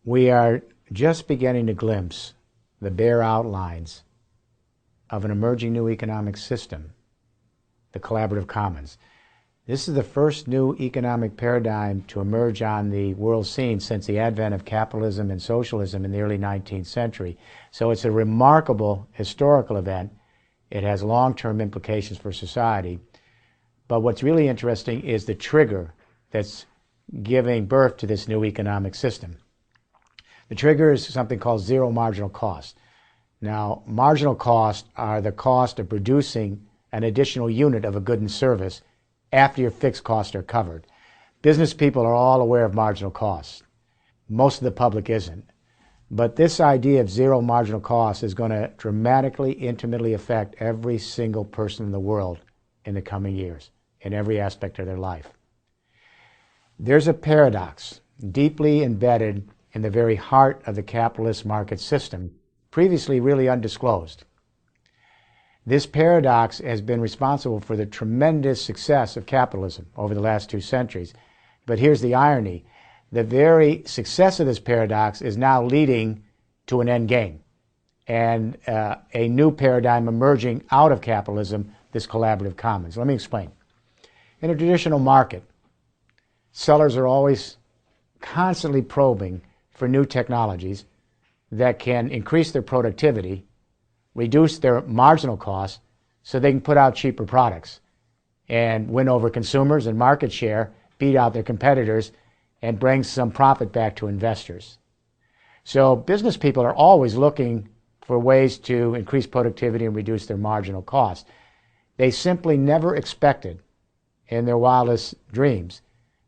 We are just beginning to glimpse the bare outlines of an emerging new economic system, the collaborative commons. This is the first new economic paradigm to emerge on the world scene since the advent of capitalism and socialism in the early 19th century. So it's a remarkable historical event. It has long-term implications for society. But what's really interesting is the trigger that's giving birth to this new economic system. The trigger is something called zero marginal cost. Now, marginal costs are the cost of producing an additional unit of a good and service after your fixed costs are covered. Business people are all aware of marginal costs. Most of the public isn't. But this idea of zero marginal cost is going to dramatically, intimately affect every single person in the world in the coming years, in every aspect of their life. There's a paradox deeply embedded in the very heart of the capitalist market system, previously really undisclosed. This paradox has been responsible for the tremendous success of capitalism over the last 2 centuries. But here's the irony. The very success of this paradox is now leading to an end game and a new paradigm emerging out of capitalism, this collaborative commons. Let me explain. In a traditional market, sellers are always constantly probing for new technologies that can increase their productivity, reduce their marginal costs, so they can put out cheaper products and win over consumers and market share, beat out their competitors, and bring some profit back to investors. So business people are always looking for ways to increase productivity and reduce their marginal costs. They simply never expected in their wildest dreams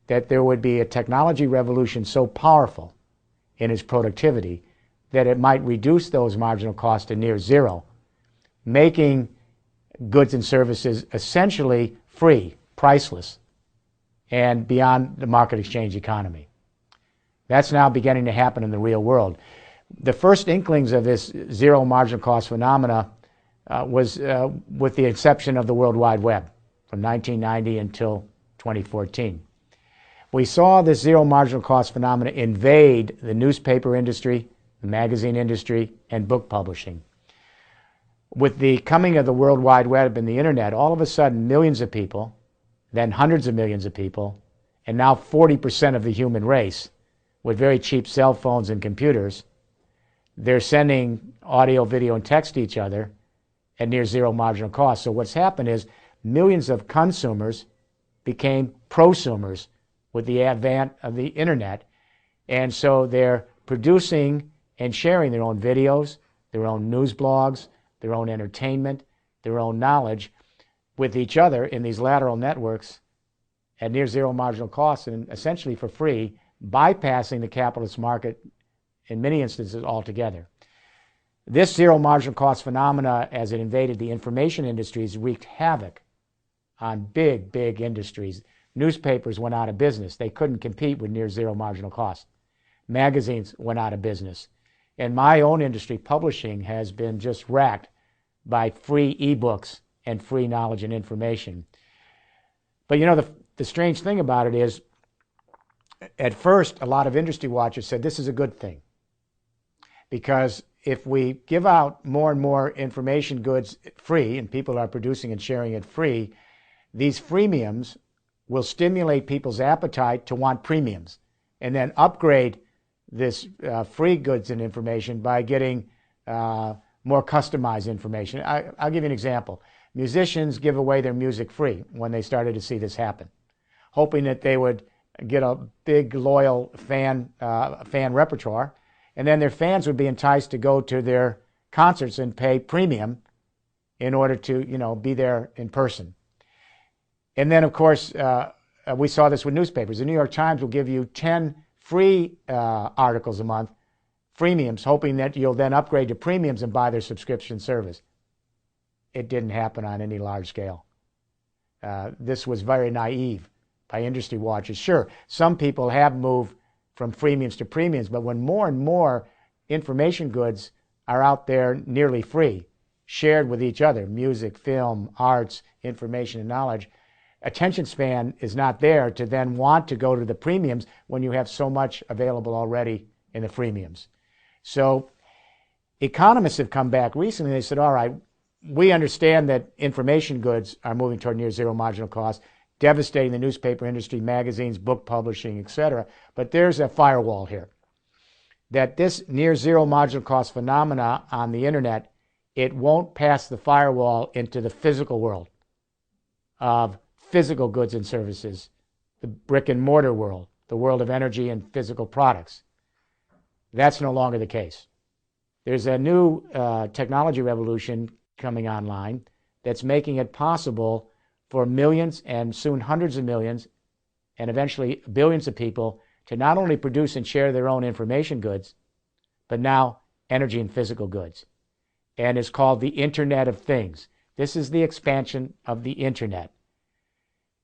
that there would be a technology revolution so powerful in its productivity that it might reduce those marginal costs to near zero, making goods and services essentially free, priceless, and beyond the market exchange economy. That's now beginning to happen in the real world. The first inklings of this zero marginal cost phenomena was with the inception of the World Wide Web from 1990 until 2014. We saw this zero marginal cost phenomena invade the newspaper industry, the magazine industry, and book publishing. With the coming of the World Wide Web and the internet, all of a sudden millions of people, then hundreds of millions of people, and now 40% of the human race with very cheap cell phones and computers, they're sending audio, video, and text to each other at near zero marginal cost. So what's happened is millions of consumers became prosumers with the advent of the internet, and so they're producing and sharing their own videos, their own news blogs, their own entertainment, their own knowledge with each other in these lateral networks at near zero marginal cost and essentially for free, bypassing the capitalist market in many instances altogether. This zero marginal cost phenomena, as it invaded the information industries, wreaked havoc on big industries. Newspapers went out of business. They couldn't compete with near zero marginal cost. Magazines went out of business. And my own industry, publishing, has been just racked by free ebooks and free knowledge and information. But you know, the strange thing about it is, at first, a lot of industry watchers said this is a good thing. Because if we give out more and more information goods free, and people are producing and sharing it free, these freemiums will stimulate people's appetite to want premiums and then upgrade this free goods and information by getting more customized information. I'll give you an example. Musicians give away their music free when they started to see this happen, hoping that they would get a big loyal fan repertoire, and then their fans would be enticed to go to their concerts and pay premium in order to, you know, be there in person. And then, of course, we saw this with newspapers. The New York Times will give you 10 free articles a month, freemiums, hoping that you'll then upgrade to premiums and buy their subscription service. It didn't happen on any large scale. This was very naive by industry watchers. Sure, some people have moved from freemiums to premiums, but when more and more information goods are out there nearly free, shared with each other, music, film, arts, information, and knowledge, attention span is not there to then want to go to the premiums when you have so much available already in the freemiums. So economists have come back recently. They said, all right, we understand that information goods are moving toward near zero marginal cost, devastating the newspaper industry, magazines, book publishing, etc. But there's a firewall here. That this near zero marginal cost phenomena on the internet, it won't pass the firewall into the physical world of physical goods and services, the brick and mortar world, the world of energy and physical products. That's no longer the case. There's a new technology revolution coming online that's making it possible for millions and soon hundreds of millions and eventually billions of people to not only produce and share their own information goods, but now energy and physical goods. And it's called the Internet of Things. This is the expansion of the Internet.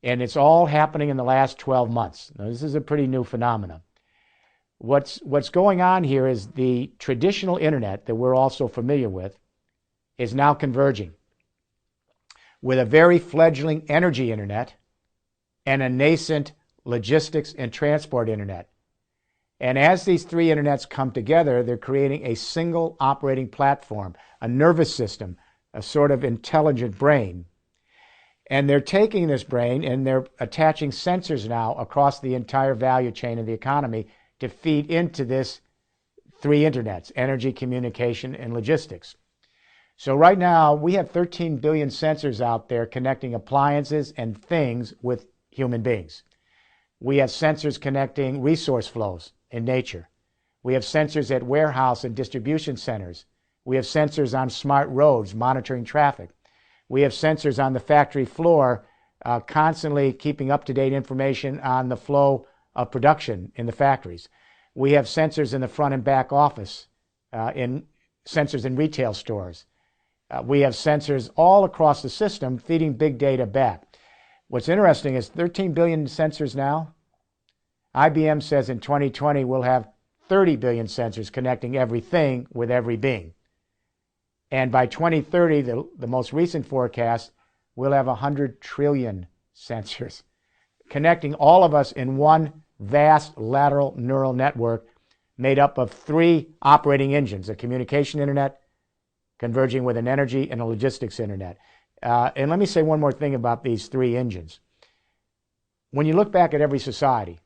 And it's all happening in the last 12 months. Now, this is a pretty new phenomenon. What's going on here is the traditional Internet that we're also familiar with is now converging with a very fledgling energy Internet and a nascent logistics and transport Internet. And as these three Internets come together, they're creating a single operating platform, a nervous system, a sort of intelligent brain. And they're taking this brain and they're attaching sensors now across the entire value chain of the economy to feed into this three Internets: energy, communication, and logistics. So right now, we have 13 billion sensors out there connecting appliances and things with human beings. We have sensors connecting resource flows in nature. We have sensors at warehouse and distribution centers. We have sensors on smart roads monitoring traffic. We have sensors on the factory floor constantly keeping up-to-date information on the flow of production in the factories. We have sensors in the front and back office, sensors in retail stores. We have sensors all across the system feeding big data back. What's interesting is 13 billion sensors now. IBM says in 2020 we'll have 30 billion sensors connecting everything with every being. And by 2030, the most recent forecast, we'll have 100 trillion sensors connecting all of us in one vast lateral neural network made up of three operating engines: a communication internet converging with an energy and a logistics internet. And let me say one more thing about these three engines. When you look back at every society,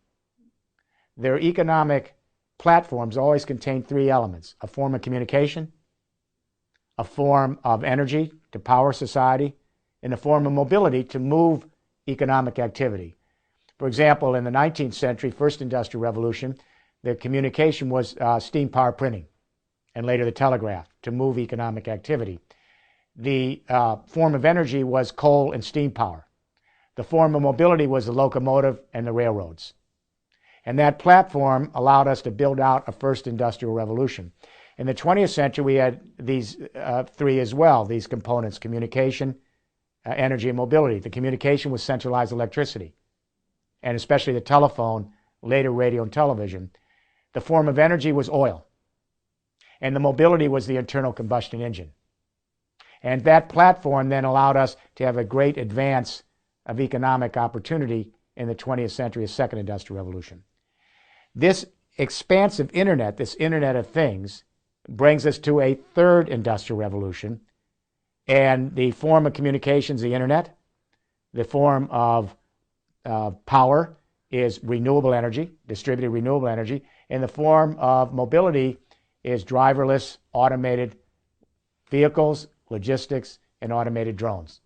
their economic platforms always contain three elements: a form of communication, a form of energy to power society, and a form of mobility to move economic activity. For example, in the 19th century, first industrial revolution, the communication was steam power printing, and later the telegraph to move economic activity. The form of energy was coal and steam power. The form of mobility was the locomotive and the railroads. And that platform allowed us to build out a first industrial revolution. In the 20th century, we had these three as well, these components: communication, energy, and mobility. The communication was centralized electricity, and especially the telephone, later radio and television. The form of energy was oil, and the mobility was the internal combustion engine. And that platform then allowed us to have a great advance of economic opportunity in the 20th century, a second industrial revolution. This expansive internet, this Internet of Things, brings us to a third industrial revolution. And the form of communications, the internet. The form of power is renewable energy, distributed renewable energy. And the form of mobility is driverless, automated vehicles, logistics, and automated drones.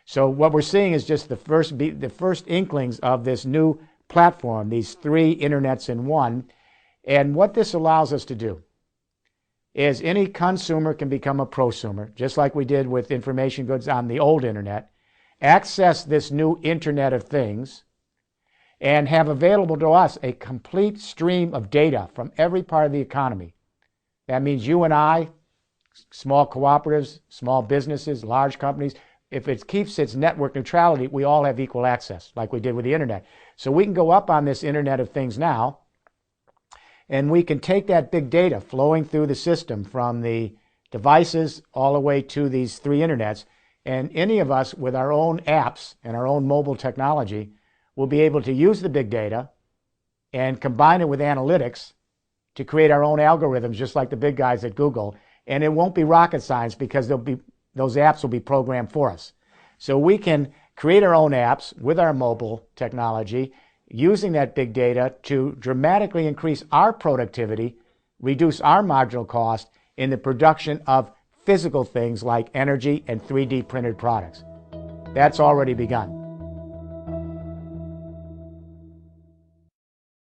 So what we're seeing is just the first inklings of this new platform, these three internets in one. And what this allows us to do is any consumer can become a prosumer, just like we did with information goods on the old internet, access this new Internet of Things, and have available to us a complete stream of data from every part of the economy. That means you and I, small cooperatives, small businesses, large companies, if it keeps its network neutrality, we all have equal access, like we did with the internet. So we can go up on this Internet of Things now, and we can take that big data flowing through the system from the devices all the way to these three internets, and any of us with our own apps and our own mobile technology will be able to use the big data and combine it with analytics to create our own algorithms, just like the big guys at Google. And it won't be rocket science because those apps will be programmed for us. So we can create our own apps with our mobile technology, using that big data to dramatically increase our productivity, reduce our marginal cost in the production of physical things like energy and 3D printed products. That's already begun.